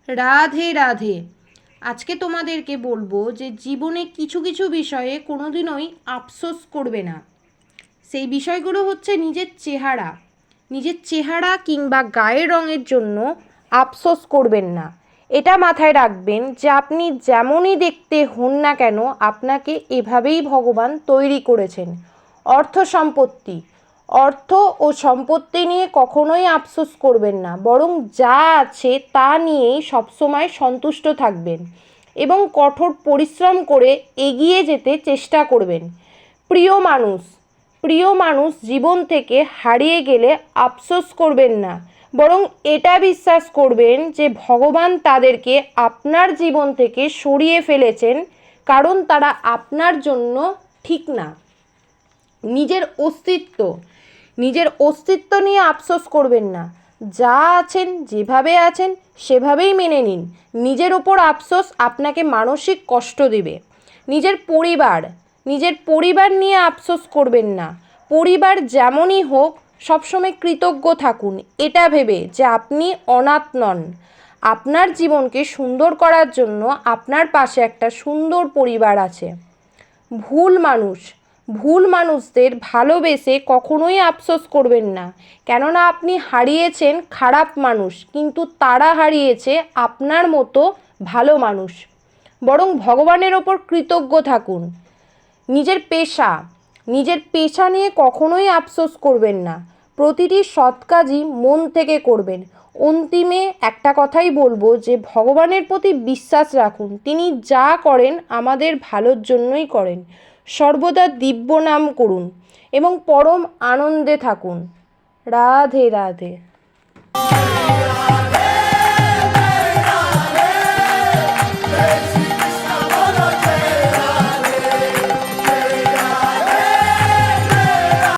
রাধে রাধে। আজকে তোমাদেরকে বলবো যে জীবনে কিছু কিছু বিষয়ে কোনোদিনই আফসোস করবে না। সেই বিষয়গুলো হচ্ছে নিজের চেহারা কিংবা গায়ের রঙের জন্য আফসোস করবেন না। এটা মাথায় রাখবেন যে আপনি যেমনই দেখতে হন না কেন, আপনাকে এভাবেই ভগবান তৈরি করেছেন। অর্থ ও সম্পত্তি নিয়ে কখনোই আফসোস করবেন না, বরং যা আছে তা নিয়েই সবসময় সন্তুষ্ট থাকবেন এবং কঠোর পরিশ্রম করে এগিয়ে যেতে চেষ্টা করবেন। প্রিয় মানুষ জীবন থেকে হারিয়ে গেলে আফসোস করবেন না, বরং এটা বিশ্বাস করবেন যে ভগবান তাদেরকে আপনার জীবন থেকে সরিয়ে ফেলেছেন, কারণ তারা আপনার জন্য ঠিক না। নিজের অস্তিত্ব নিয়ে আফসোস করবেন না। যা আছেন, যেভাবে আছেন সেভাবেই মেনে নিন। নিজের ওপর আফসোস আপনাকে মানসিক কষ্ট দেবে। নিজের পরিবার নিয়ে আফসোস করবেন না। পরিবার যেমনই হোক, সবসময় কৃতজ্ঞ থাকুন, এটা ভেবে যে আপনি অনাথ নন। আপনার জীবনকে সুন্দর করার জন্য আপনার পাশে একটা সুন্দর পরিবার আছে। ভুল মানুষদের ভালোবেসে কখনোই আফসোস করবেন না, কেননা আপনি হারিয়েছেন খারাপ মানুষ, কিন্তু তারা হারিয়েছে আপনার মতো ভালো মানুষ। বরং ভগবানের ওপর কৃতজ্ঞ থাকুন। নিজের পেশা নিয়ে কখনোই আফসোস করবেন না। প্রতিটি সৎ কাজই মন থেকে করবেন। অন্তিমে একটা কথাই বলবো যে ভগবানের প্রতি বিশ্বাস রাখুন। তিনি যা করেন আমাদের ভালোর জন্যই করেন। সর্বদা দিব্য নাম করুন এবং পরম আনন্দে থাকুন। রাধে রাধে।